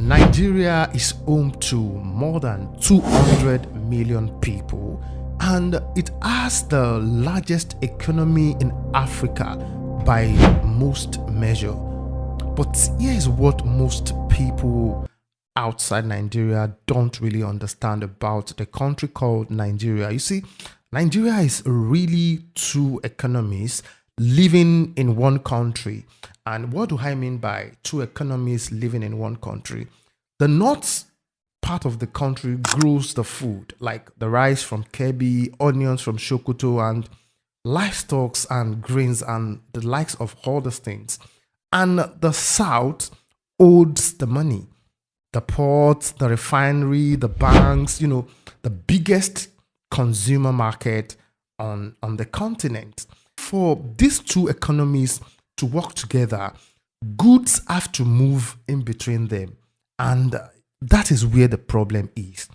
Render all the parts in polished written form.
Nigeria is home to more than 200 million people, and it has the largest economy in Africa by most measure. But here's what most people outside Nigeria don't really understand about the country called Nigeria. You see, Nigeria is really two economies living in one country. And what do I mean by two economies living in one country? The north part of the country grows the food, like the rice from Kebbi, onions from Sokoto, and livestock and grains and the likes of all these things. And the south holds the money, the ports, the refinery, the banks, the biggest consumer market on the continent. For these two economies to work together, goods have to move in between them. And that is where the problem is.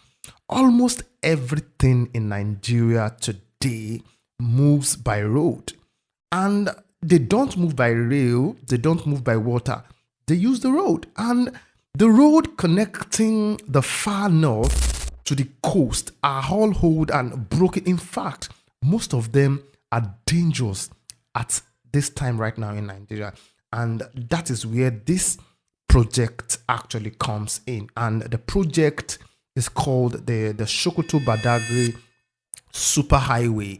Almost everything in Nigeria today moves by road. And they don't move by rail, they don't move by water. They use the road. And the road connecting the far north to the coast are all old and broken. In fact, most of them are dangerous at this time right now in Nigeria. And that is where this project actually comes in. And the project is called the Sokoto Badagry superhighway.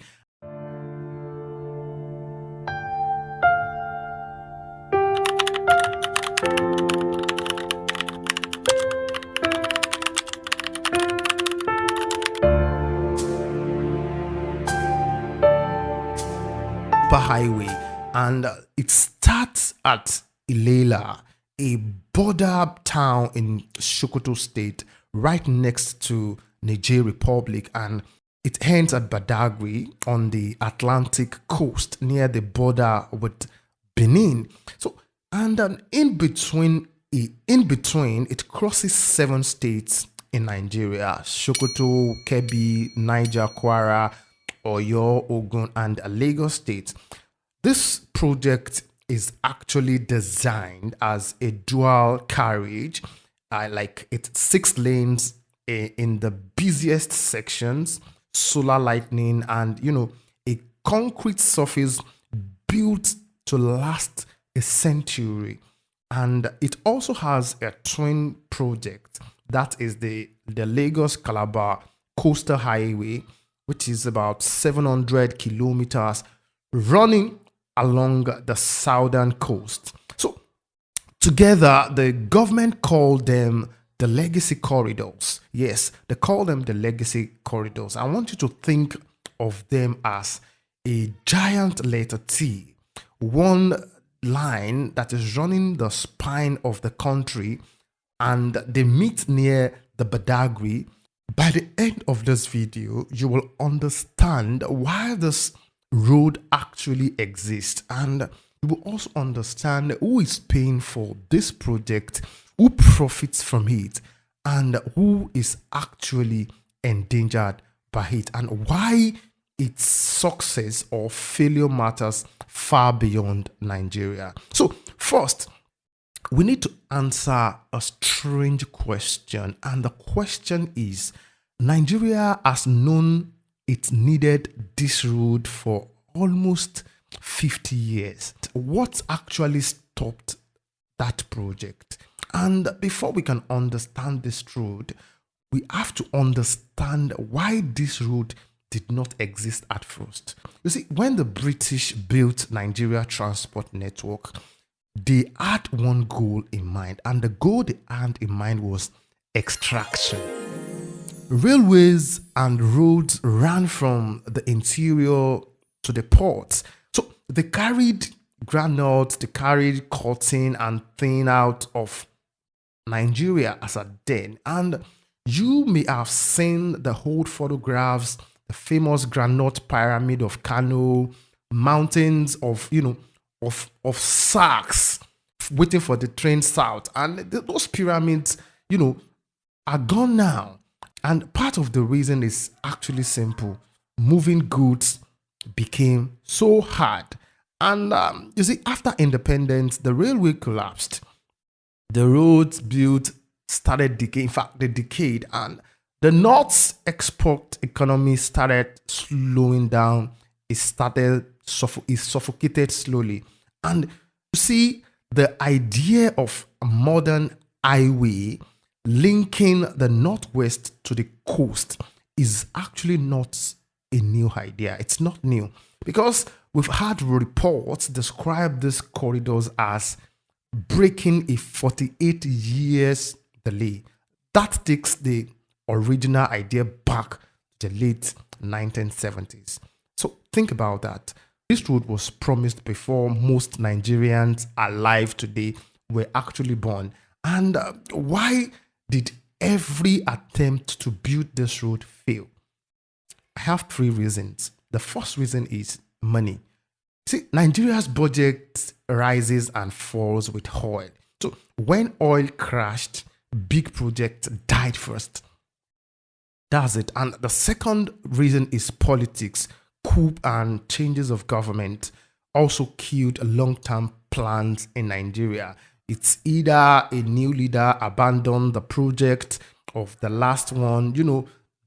Highway, and it starts at Ilela, a border town in Sokoto state right next to Niger Republic, and it ends at Badagry on the Atlantic coast near the border with Benin. So, and in between it crosses 7 states in Nigeria: Sokoto, Kebbi, Niger, Kwara, Oyo, Ogun, and Lagos State. This project is actually designed as a dual carriage, like it's 6 lanes in the busiest sections, solar lightning, and a concrete surface built to last a century. And it also has a twin project, that is the Lagos Calabar Coastal Highway, which is about 700 kilometers running along the southern coast. So together, the government called them the legacy corridors. Yes, they call them the legacy corridors. I want you to think of them as a giant letter T, one line that is running the spine of the country, and they meet near the Badagry. By the end of this video, you will understand why this road actually exists, and you will also understand who is paying for this project, who profits from it, and who is actually endangered by it, and why its success or failure matters far beyond Nigeria. So first, we need to answer a strange question, and the question is, Nigeria has known it needed this road for almost 50 years. What actually stopped that project? And before we can understand this road, we have to understand why this road did not exist at first. You see, when the British built Nigeria Transport Network, they had one goal in mind, and the goal they had in mind was extraction. Railways and roads ran from the interior to the ports. So they carried granules, they carried cotton and thin out of Nigeria as a den. And you may have seen the old photographs, the famous granite pyramid of Kano, mountains of, of sacks waiting for the train south. And those pyramids, are gone now. And part of the reason is actually simple. Moving goods became so hard. And you see, after independence, the railway collapsed. The roads built started decaying. In fact, they decayed, and the North's export economy started slowing down. It suffocated slowly. And you see, the idea of a modern highway linking the Northwest to the coast is actually not a new idea. It's not new because we've had reports describe these corridors as breaking a 48 years delay. That takes the original idea back to the late 1970s. So think about that. This road was promised before most Nigerians alive today were actually born. And why did every attempt to build this road fail? I have three reasons. The first reason is money. See, Nigeria's budget rises and falls with oil. So when oil crashed, big projects died first. That's it. And the second reason is politics. Coup and changes of government also killed long-term plans in Nigeria. It's either a new leader abandoned the project of the last one.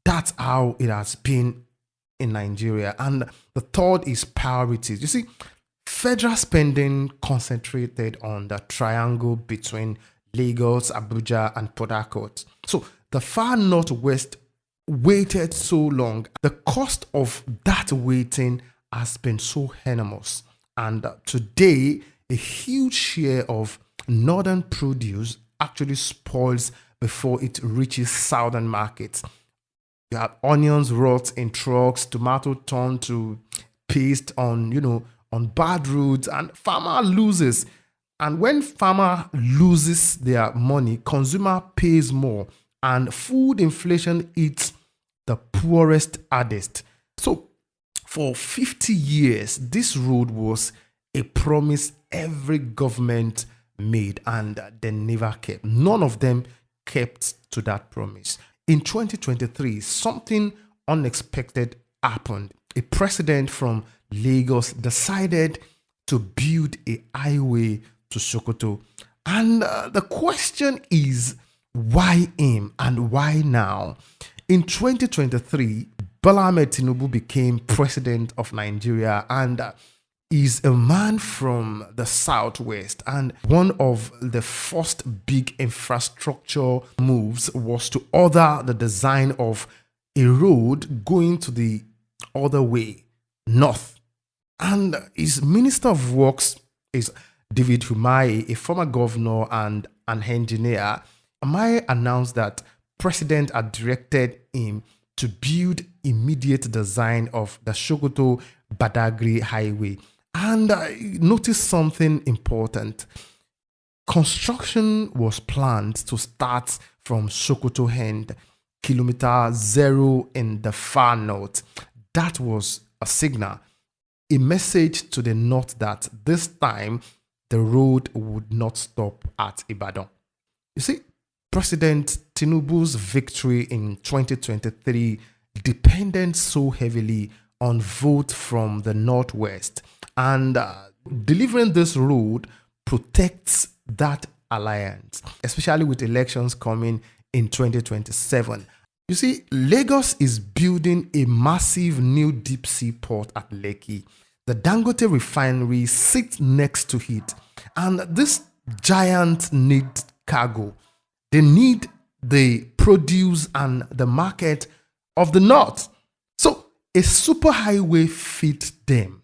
That's how it has been in Nigeria. And the third is priorities. You see, federal spending concentrated on the triangle between Lagos, Abuja, and Port Harcourt. So the far northwest waited so long. The cost of that waiting has been so enormous. And today, a huge share of northern produce actually spoils before it reaches southern markets. You have onions rot in trucks, tomato turn to paste on bad roads, and farmer loses. And when farmer loses their money, consumer pays more, and food inflation eats the poorest hardest. So for 50 years, this road was a promise every government made, and they never kept. None of them kept to that promise. In 2023, something unexpected happened. A president from Lagos decided to build a highway to Sokoto. And the question is, why him and why now? In 2023, Bola Ahmed Tinubu became president of Nigeria and is a man from the southwest. And one of the first big infrastructure moves was to order the design of a road going to the other way, north. And his Minister of Works is David Umahi, a former governor and an engineer. Umahi announced that President had directed him to build immediate design of the Sokoto Badagry highway. And notice something important. Construction was planned to start from Sokoto end, kilometer 0 in the far north. That was a signal, a message to the north that this time the road would not stop at Ibadan. You see, President Tinubu's victory in 2023 depended so heavily on vote from the northwest, and delivering this road protects that alliance, especially with elections coming in 2027. You see, Lagos is building a massive new deep sea port at Lekki. The Dangote refinery sits next to it, and this giant need cargo. They need the produce and the market of the north. So a superhighway fit them.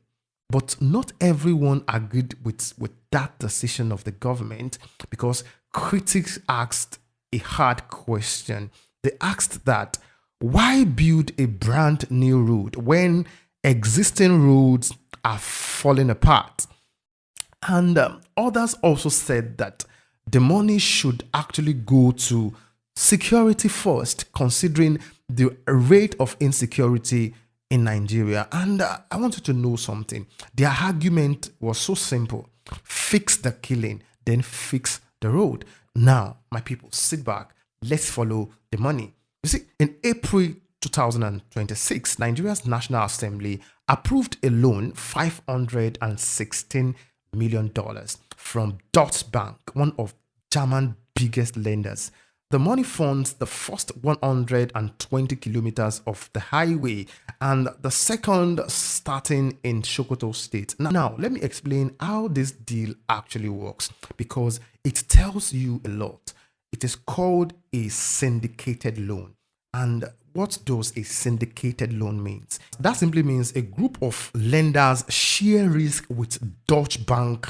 But not everyone agreed with that decision of the government, because critics asked a hard question. They asked that, why build a brand new road when existing roads are falling apart? And others also said that the money should actually go to security first, considering the rate of insecurity in Nigeria. And I want you to know something. Their argument was so simple. Fix the killing, then fix the road. Now, my people, sit back. Let's follow the money. You see, in April 2026, Nigeria's National Assembly approved a loan, $516 million from Deutsche Bank, one of German's biggest lenders. the money funds the first 120 kilometers of the highway and the second starting in Sokoto State. Now, let me explain how this deal actually works because it tells you a lot. It is called a syndicated loan. And what does a syndicated loan mean? That simply means a group of lenders share risk with Deutsche Bank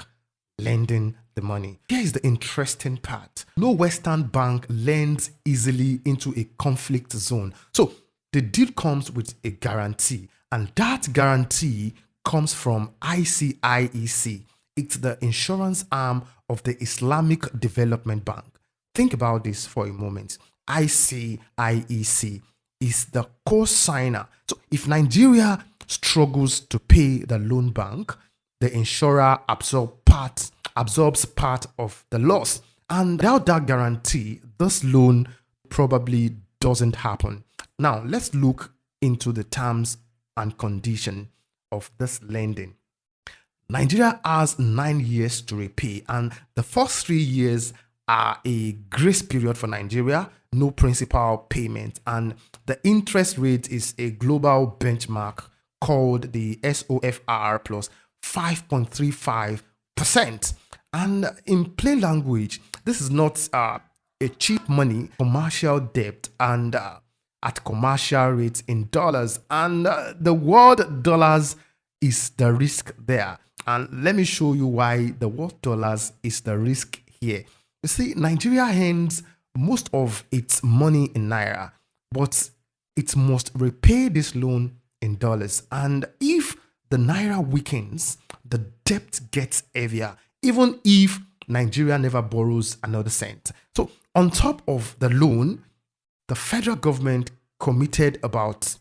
lending the money. Here is the interesting part. No Western bank lends easily into a conflict zone. So the deal comes with a guarantee, and that guarantee comes from ICIEC. It's the insurance arm of the Islamic Development Bank. Think about this for a moment. ICIEC is the co-signer. So if Nigeria struggles to pay the loan bank, the insurer absorbs part of the loss. And without that guarantee, this loan probably doesn't happen. Now, let's look into the terms and condition of this lending. Nigeria has 9 years to repay, and the first 3 years are a grace period for Nigeria, no principal payment, and the interest rate is a global benchmark called the SOFR plus 5.35%. And in plain language, this is not a cheap money, commercial debt, and at commercial rates in dollars. And the word dollars is the risk there. And let me show you why the word dollars is the risk here. You see, Nigeria hands most of its money in naira, but it must repay this loan in dollars. And if the naira weakens, the debt gets heavier, even if Nigeria never borrows another cent. So on top of the loan, the federal government committed about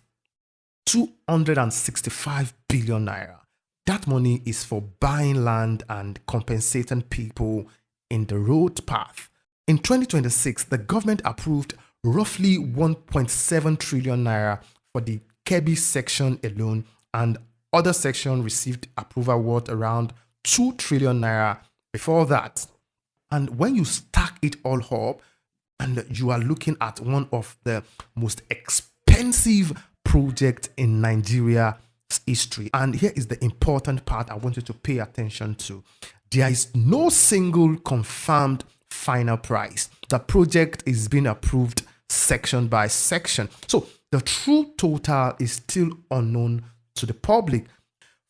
265 billion naira. That money is for buying land and compensating people in the road path. In 2026, the government approved roughly 1.7 trillion naira for the Kebbi section alone, and other section received approval worth around 2 trillion naira before that. And when you stack it all up, and you are looking at one of the most expensive projects in Nigeria's history. And here is the important part I want you to pay attention to. There is no single confirmed final price. The project is being approved section by section. So the true total is still unknown to the public.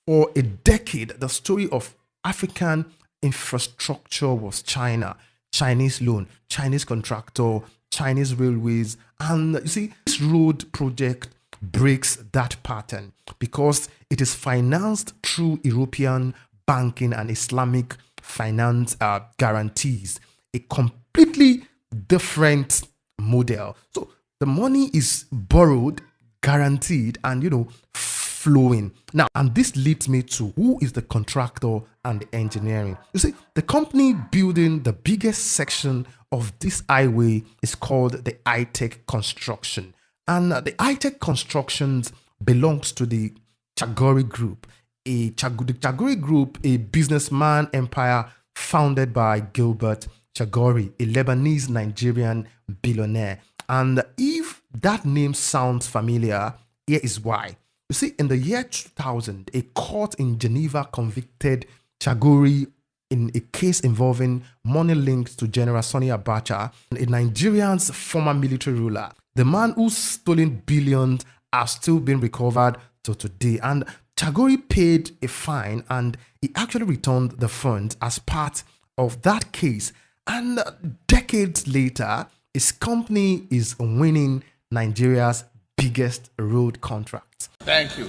For a decade, the story of African infrastructure was China. Chinese loan, Chinese contractor, Chinese railways. And you see, this road project breaks that pattern because it is financed through European banking and Islamic finance guarantees. A completely different model. So the money is borrowed, guaranteed, and flowing. Now, and this leads me to who is the contractor and the engineering. You see, the company building the biggest section of this highway is called the high-tech construction. And the high-tech constructions belongs to the Chagori Group. The Chagori Group, a businessman empire founded by Gilbert Chagori, a Lebanese Nigerian billionaire. And if that name sounds familiar, here is why. You see, in the year 2000, a court in Geneva convicted Chagori in a case involving money linked to General Sani Abacha, a Nigerian's former military ruler. The man who's stolen billions are still being recovered to today. And Chagori paid a fine and he actually returned the funds as part of that case. And decades later, his company is winning Nigeria's biggest road contract. Thank you.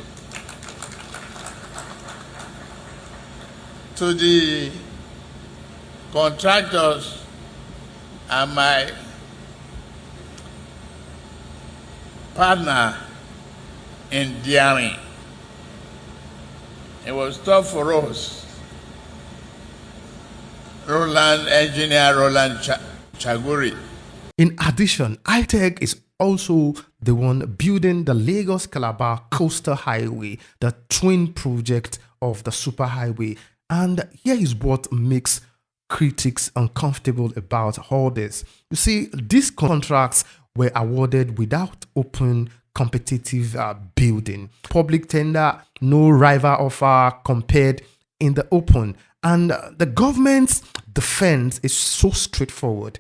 To the contractors and my partner in daring, it was tough for us. Engineer Roland Chaguri. In addition, ITEC is also the one building the Lagos-Calabar Coastal Highway, the twin project of the superhighway. And here is what makes critics uncomfortable about all this. You see, these contracts were awarded without open competitive building. Public tender, no rival offer compared in the open. And the government's defense is so straightforward.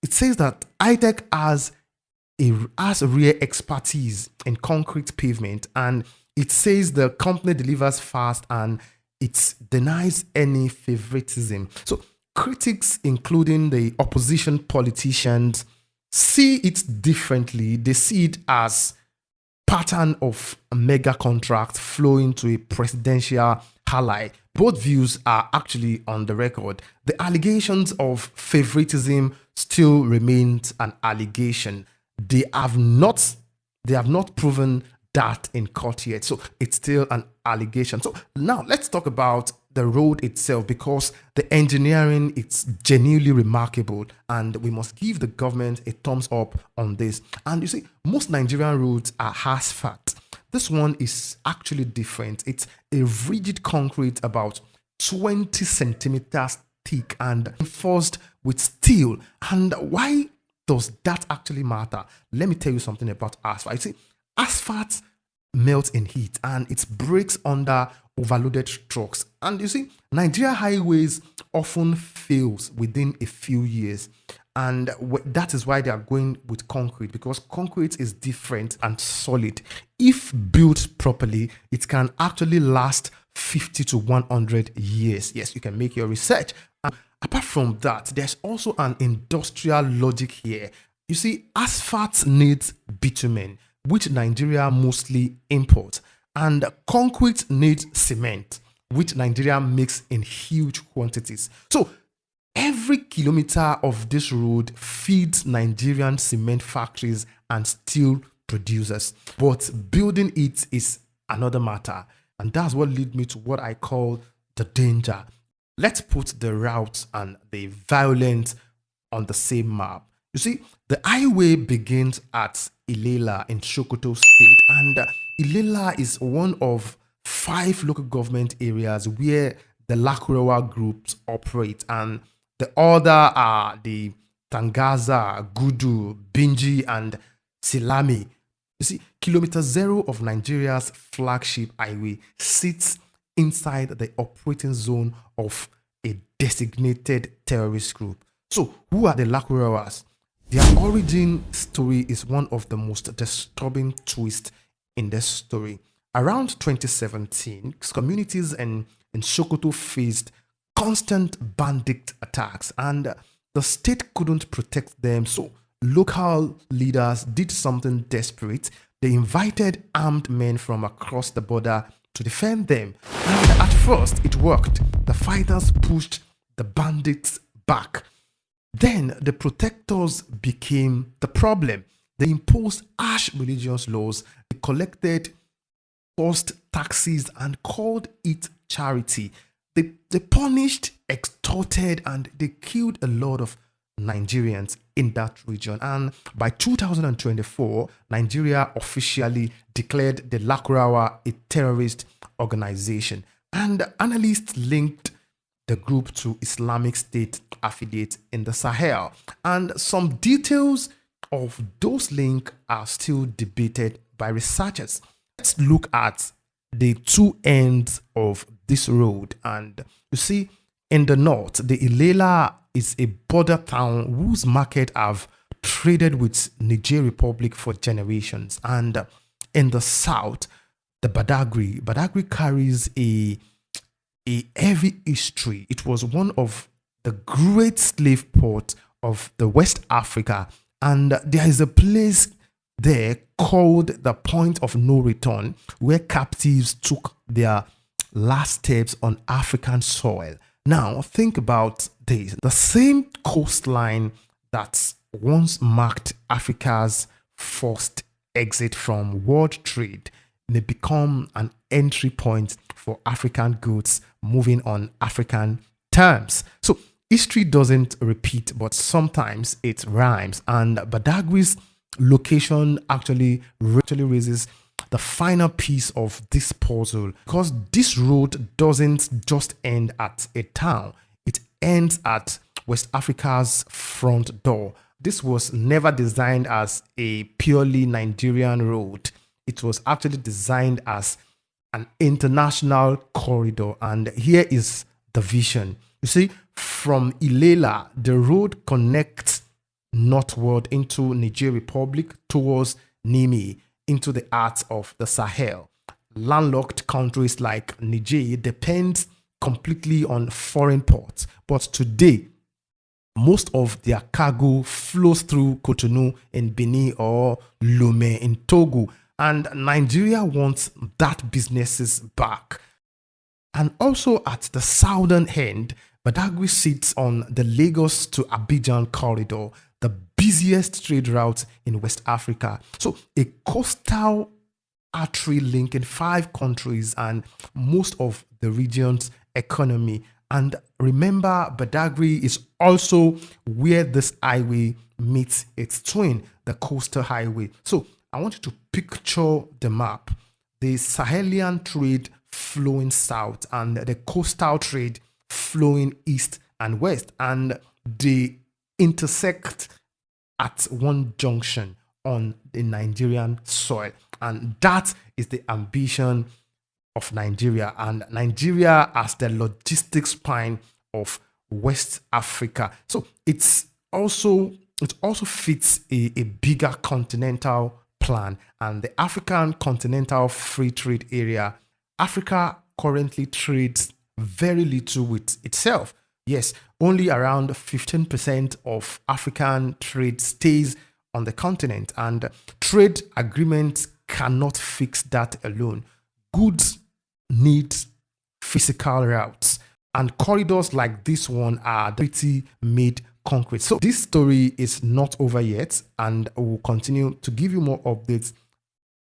It says that ITEC has rare expertise in concrete pavement, and it says the company delivers fast and it denies any favoritism. So critics, including the opposition politicians, see it differently. They see it as pattern of a mega contract flowing to a presidential ally. Both views are actually on the record. The allegations of favoritism still remains an allegation. They have not proven that in court yet. So it's still an allegation. So now let's talk about the road itself, because the engineering, it's genuinely remarkable and we must give the government a thumbs up on this. And you see, most Nigerian roads are asphalt. This one is actually different. It's a rigid concrete about 20 centimeters thick and reinforced with steel. And why does that actually matter? Let me tell you something about asphalt. You see, asphalt melts in heat and it breaks under overloaded trucks. And you see, Nigeria highways often fails within a few years. And that is why they are going with concrete, because concrete is different and solid. If built properly, it can actually last 50 to 100 years. Yes, you can make your research. And apart from that, there's also an industrial logic here. You see, asphalt needs bitumen, which Nigeria mostly imports, and concrete needs cement, which Nigeria makes in huge quantities. So every kilometer of this road feeds Nigerian cement factories and steel producers. But building it is another matter. And that's what leads me to what I call the danger. Let's put the route and the violence on the same map. You see, the highway begins at Ilela in Sokoto State. And Ilela is one of 5 local government areas where the Lakurawa groups operate. And the other are the Tangaza, Gudu, Binji, and Silami. You see, Kilometer Zero of Nigeria's flagship highway sits inside the operating zone of a designated terrorist group. So, who are the Lakurawas? Their origin story is one of the most disturbing twists in this story. Around 2017, communities in Sokoto faced constant bandit attacks and the state couldn't protect them. So local leaders did something desperate. They invited armed men from across the border to defend them. And at first it worked. The fighters pushed the bandits back. Then the protectors became the problem. They imposed harsh religious laws. They collected forced taxes and called it charity. They punished, extorted, and they killed a lot of Nigerians in that region. And by 2024, Nigeria officially declared the Lakurawa a terrorist organization. And analysts linked the group to Islamic State affiliate in the Sahel. And some details of those links are still debated by researchers. Let's look at the two ends of this road. And you see, in the north, the Ilela is a border town whose market have traded with Niger Republic for generations. And in the south, the Badagry carries a heavy history. It was one of the great slave ports of the West Africa. And there is a place there called the Point of No Return, where captives took their last steps on African soil. Now, think about this. The same coastline that once marked Africa's first exit from world trade may become an entry point for African goods moving on African terms. So, history doesn't repeat, but sometimes it rhymes. And Badagry's location actually raises the final piece of this puzzle, because this road doesn't just end at a town, it ends at West Africa's front door. This was never designed as a purely Nigerian road. It was actually designed as an international corridor. And here is the vision. You see, from Ilela, the road connects northward into Niger Republic towards Nimi, into the heart of the Sahel. Landlocked countries like Niger depend completely on foreign ports, but today most of their cargo flows through Cotonou in Benin or Lomé in Togo, and Nigeria wants that businesses back. And also at the southern end, Badagry sits on the Lagos to Abidjan corridor, the busiest trade route in West Africa. So a coastal artery linking 5 countries and most of the region's economy. And remember, Badagry is also where this highway meets its twin, the coastal highway. So I want you to picture the map, the Sahelian trade flowing south and the coastal trade flowing east and west, and they intersect at one junction on the Nigerian soil. And that is the ambition of Nigeria, and Nigeria as the logistics spine of West Africa. So it also fits a bigger continental plan, and the African Continental Free Trade Area. Africa currently trades very little with itself. Yes, only around 15% of African trade stays on the continent, and trade agreements cannot fix that alone. Goods need physical routes, and corridors like this one are pretty made concrete. So this story is not over yet, and I will continue to give you more updates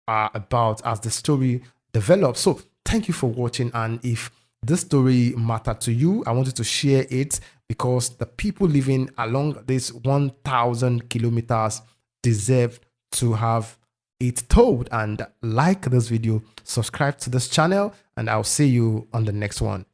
about as the story develops. So thank you for watching, and if this story mattered to you, I wanted to share it because the people living along this 1,000 kilometers deserve to have it told. And like this video, subscribe to this channel, and I'll see you on the next one.